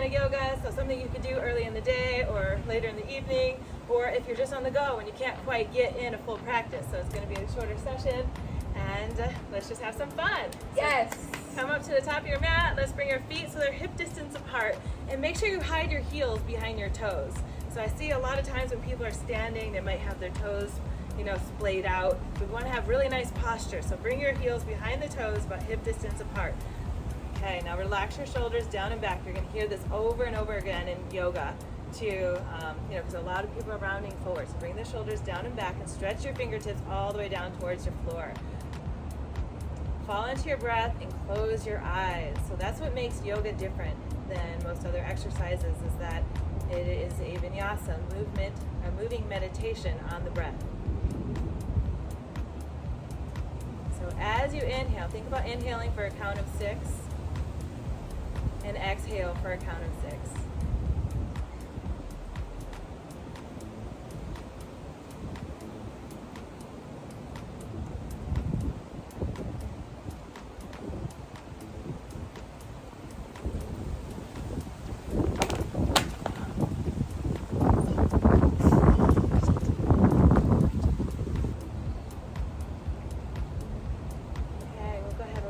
kind of yoga, so something you could do early in the day or later in the evening, or if you're just on the go and you can't quite get in a full practice. So it's going to be a shorter session, and let's just have some fun. Yes. So come up to the top of your mat. Let's bring your feet so they're hip distance apart, and make sure you hide your heels behind your toes. So I see a lot of times when people are standing, they might have their toes, splayed out. We want to have really nice posture. So bring your heels behind the toes, about hip distance apart. Okay, now relax your shoulders down and back. You're going to hear this over and over again in yoga too, because a lot of people are rounding forward. So bring the shoulders down and back and stretch your fingertips all the way down towards your floor. Fall into your breath and close your eyes. So that's what makes yoga different than most other exercises, is that it is a vinyasa movement, a moving meditation on the breath. So as you inhale, think about inhaling for a count of 6 and exhale for a count of 6.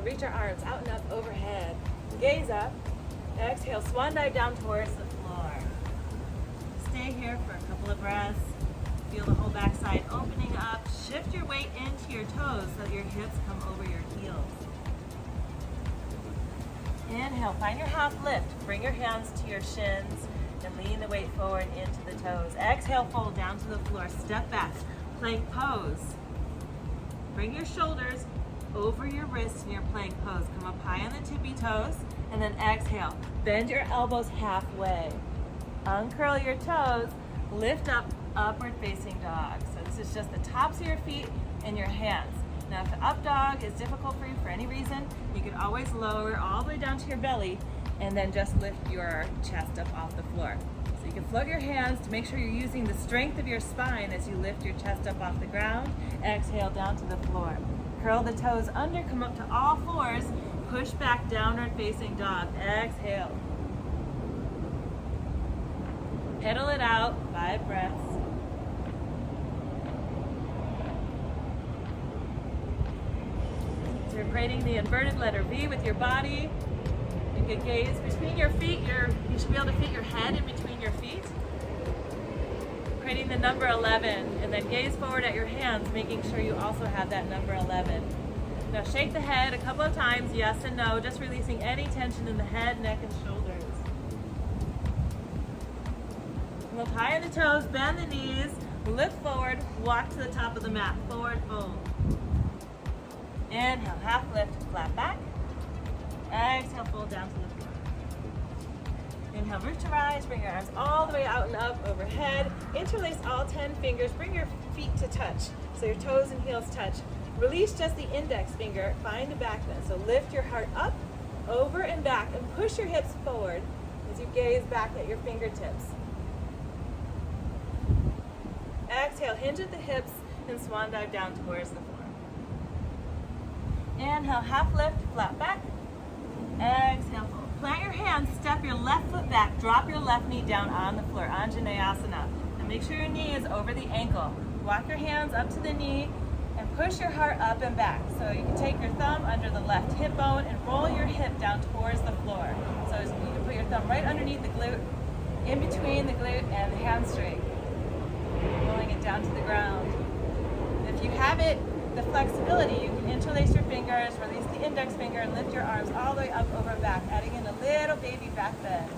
Reach our arms out and up overhead. Gaze up. Exhale, swan dive down towards the floor. Stay here for a couple of breaths. Feel the whole backside opening up. Shift your weight into your toes so that your hips come over your heels. Inhale, find your half lift. Bring your hands to your shins and lean the weight forward into the toes. Exhale, fold down to the floor. Step back, plank pose. Bring your shoulders over your wrists in your plank pose. Come up high on the tippy toes, and then exhale. Bend your elbows halfway. Uncurl your toes, lift up, upward facing dog. So this is just the tops of your feet and your hands. Now if the up dog is difficult for you for any reason, you can always lower all the way down to your belly and then just lift your chest up off the floor. So you can float your hands to make sure you're using the strength of your spine as you lift your chest up off the ground. Exhale down to the floor. Curl the toes under, come up to all fours, push back, downward facing dog. Exhale. Pedal it out, 5 breaths. So you're creating the inverted letter V with your body. You can gaze between your feet. You should be able to fit your head in between your feet. Creating the number 11, and then gaze forward at your hands, making sure you also have that number 11. Now shake the head a couple of times, yes and no, just releasing any tension in the head, neck, and shoulders. Look high on the toes, bend the knees, lift forward, walk to the top of the mat, forward fold. Inhale, half lift, flat back. Exhale, fold down to the floor. Inhale, root to rise, bring your arms all the way out and up overhead. Interlace all 10 fingers, bring your feet to touch, so your toes and heels touch. Release just the index finger, find the back bend. So lift your heart up, over and back, and push your hips forward as you gaze back at your fingertips. Exhale, hinge at the hips, and swan dive down towards the floor. Inhale, half lift, flat back. Exhale, fold. Plant your hands, step your left foot back, drop your left knee down on the floor, Anjaneyasana. And make sure your knee is over the ankle. Walk your hands up to the knee and push your heart up and back. So you can take your thumb under the left hip bone and roll your hip down towards the floor. So you can put your thumb right underneath the glute, in between the glute and the hamstring. Rolling it down to the ground. If you have it, the flexibility, you can interlace your fingers, release the index finger, and lift your arms all the way up over and back, adding in a little baby back bend.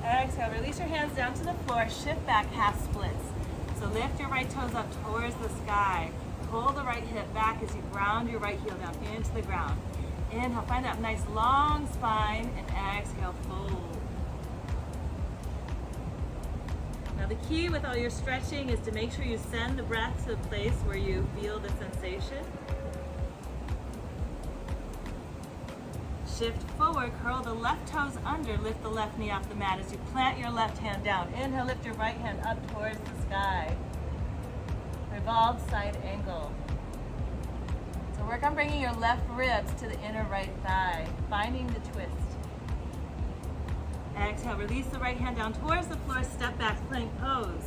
Exhale, release your hands down to the floor, shift back, half splits. So lift your right toes up towards the sky. Pull the right hip back as you ground your right heel down into the ground. Inhale, find that nice long spine, and exhale, fold. Now the key with all your stretching is to make sure you send the breath to the place where you feel the sensation. Shift forward, curl the left toes under, lift the left knee off the mat as you plant your left hand down. Inhale, lift your right hand up towards the sky. Revolved side angle. So So work on bringing your left ribs to the inner right thigh, finding the twist. Exhale, release the right hand down towards the floor, step back, plank pose.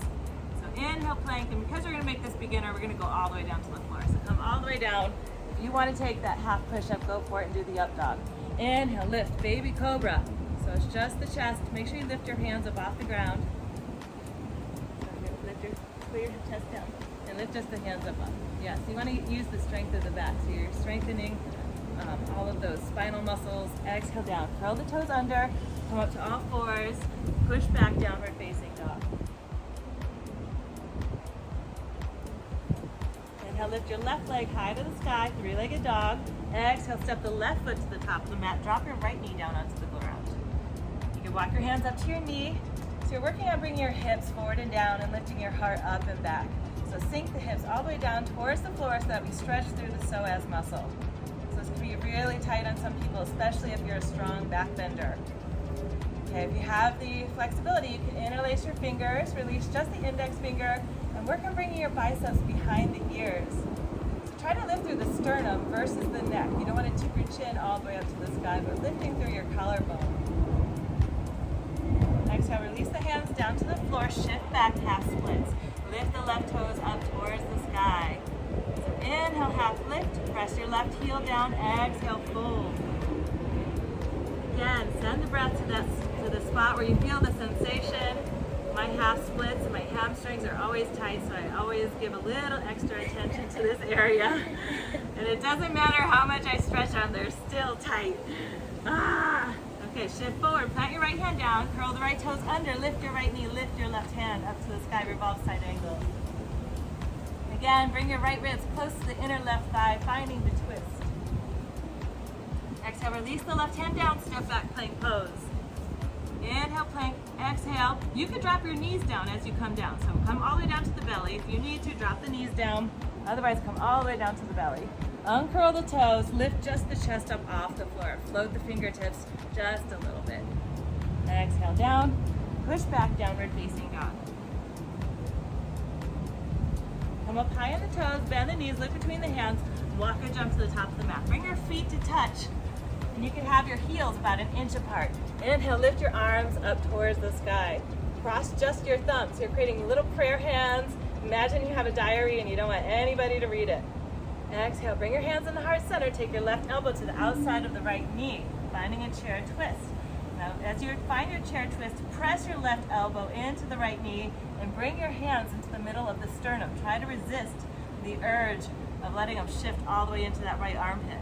So inhale, plank, and because we're gonna make this beginner, we're gonna go all the way down to the floor. So come all the way down. If you wanna take that half push-up, go for it and do the up dog. Inhale, lift, baby cobra. So it's just the chest. Make sure you lift your hands up off the ground. Put your chest down and lift just the hands up. Yes, you want to use the strength of the back. So you're strengthening all of those spinal muscles. Exhale down. Curl the toes under. Come up to all fours. Push back, downward facing dog. Inhale, lift your left leg high to the sky, three-legged dog. Exhale, step the left foot to the top of the mat. Drop your right knee down onto the ground. You can walk your hands up to your knee. So you're working on bringing your hips forward and down and lifting your heart up and back. So sink the hips all the way down towards the floor so that we stretch through the psoas muscle. So this can be really tight on some people, especially if you're a strong back bender. Okay, if you have the flexibility, you can interlace your fingers, release just the index finger, and work on bringing your biceps behind the ears. So try to lift through the sternum versus the neck. You don't want to tip your chin all the way up to the sky, but lifting through your collarbone. Exhale, release the hands down to the floor, shift back, half splits. Lift the left toes up towards the sky. So inhale, half lift, press your left heel down, exhale, fold. Again, send the breath to the spot where you feel the sensation. My half splits and my hamstrings are always tight, so I always give a little extra attention to this area. And it doesn't matter how much I stretch on, they're still tight. Okay, shift forward, plant your right hand down, curl the right toes under, lift your right knee, lift your left hand up to the sky, revolve side angle. Again, bring your right ribs close to the inner left thigh, finding the twist. Exhale, release the left hand down, step back, plank pose. Inhale, plank, exhale. You can drop your knees down as you come down. So come all the way down to the belly. If you need to, drop the knees down. Otherwise, come all the way down to the belly. Uncurl the toes, lift just the chest up off the floor. Float the fingertips just a little bit. Exhale down, push back, downward facing dog. Come up high on the toes, bend the knees, lift between the hands, walk or jump to the top of the mat. Bring your feet to touch, and you can have your heels about an inch apart. Inhale, lift your arms up towards the sky. Cross just your thumbs. You're creating little prayer hands. Imagine you have a diary and you don't want anybody to read it. Exhale, bring your hands in the heart center. Take your left elbow to the outside of the right knee, finding a chair twist. Now, as you find your chair twist, press your left elbow into the right knee and bring your hands into the middle of the sternum. Try to resist the urge of letting them shift all the way into that right armpit.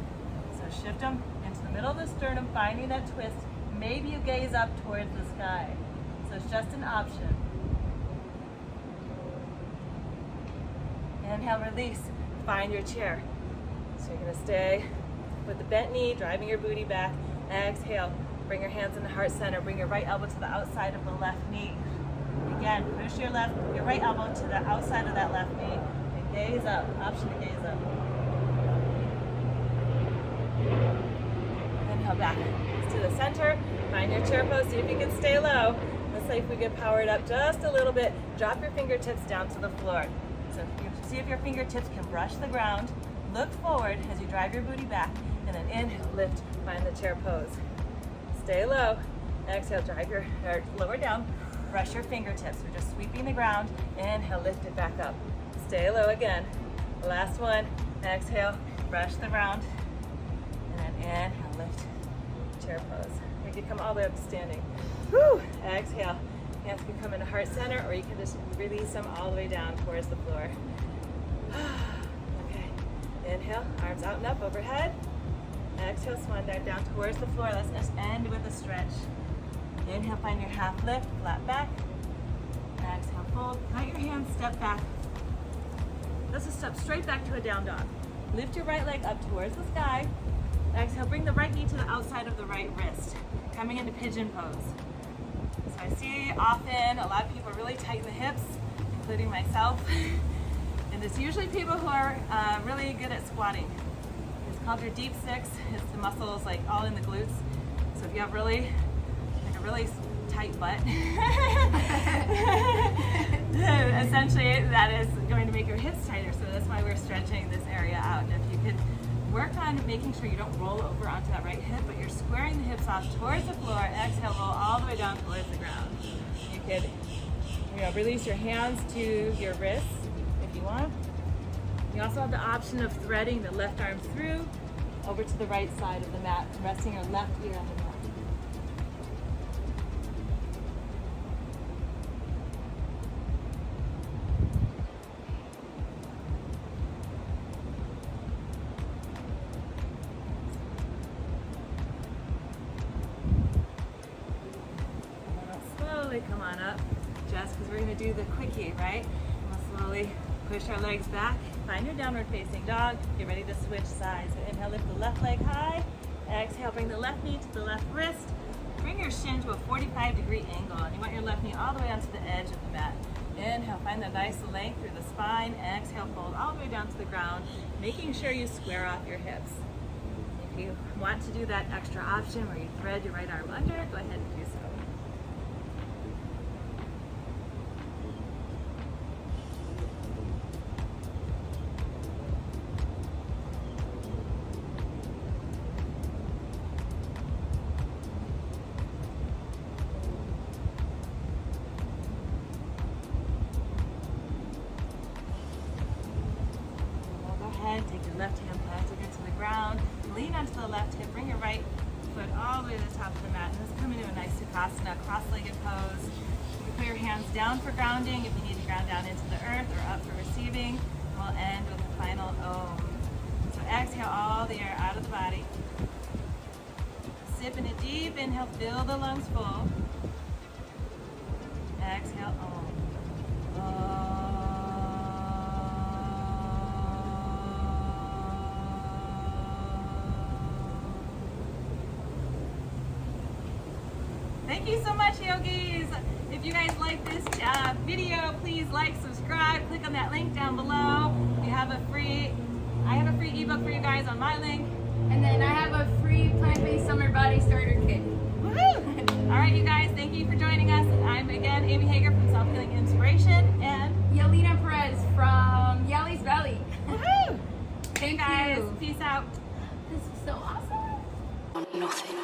So shift them into the middle of the sternum, finding that twist. Maybe you gaze up towards the sky. So it's just an option. Inhale, release. Find your chair. So you're going to stay with the bent knee, driving your booty back. Exhale. Bring your hands in the heart center. Bring your right elbow to the outside of the left knee. Again, push your right elbow to the outside of that left knee and gaze up. Option to gaze up. Inhale back to the center. Find your chair pose. See if you can stay low. Let's see if we get powered up just a little bit. Drop your fingertips down to the floor. So see if your fingertips can brush the ground. Look forward as you drive your booty back, and then inhale, lift, find the chair pose. Stay low. Exhale, drive your lower down. Brush your fingertips. We're just sweeping the ground. Inhale, lift it back up. Stay low again. Last one. Exhale, brush the ground, and then inhale, lift, chair pose. We can come all the way up to standing. Woo! Exhale. Hands can come into heart center, or you can just release them all the way down towards the floor. Okay. Inhale, arms out and up overhead. Exhale, swan dive down towards the floor. Let's just end with a stretch. Inhale, find your half lift, flat back. Exhale, fold. Plant your hands, step back. Let's just step straight back to a down dog. Lift your right leg up towards the sky. Exhale, bring the right knee to the outside of the right wrist. Coming into pigeon pose. So I see often a lot of people are really tight in the hips, including myself. And it's usually people who are really good at squatting. It's called your deep six. It's the muscles like all in the glutes. So if you have really tight butt, essentially that is going to make your hips tighter. So that's why we're stretching this area out. If you could Work on making sure you don't roll over onto that right hip, but you're squaring the hips off towards the floor. Exhale, roll all the way down towards the ground. You could, release your hands to your wrists if you want. You also have the option of threading the left arm through over to the right side of the mat, resting your left ear on the mat. Come on up, just because we're going to do the quickie, right? We'll slowly push our legs back, find your downward facing dog, get ready to switch sides. So inhale, lift the left leg high, exhale, bring the left knee to the left wrist, bring your shin to a 45-degree angle, and you want your left knee all the way onto the edge of the mat. Inhale, find the nice length through the spine, exhale, fold all the way down to the ground, making sure you square off your hips. If you want to do that extra option where you thread your right arm under, go ahead and do so. Take your left hand planted into the ground, lean onto the left hip, bring your right foot all the way to the top of the mat, and let's come into a nice Sukhasana, cross-legged pose. You can put your hands down for grounding if you need to ground down into the earth, or up for receiving. And we'll end with a final Om. So exhale all the air out of the body. Sip in a deep inhale, fill the lungs full. Exhale, Om. Om. Thank you so much, yogis. If you guys like this video, please like, subscribe, click on that link down below. I have a free ebook for you guys on my link. And then I have a free plant-based summer body starter kit. Woohoo! All right, you guys, thank you for joining us. I'm again Amy Hager from Self Healing Inspiration and Yelena Perez from Yali's Valley. Woohoo! Thank guys, you. Peace out. This is so awesome. Nothing.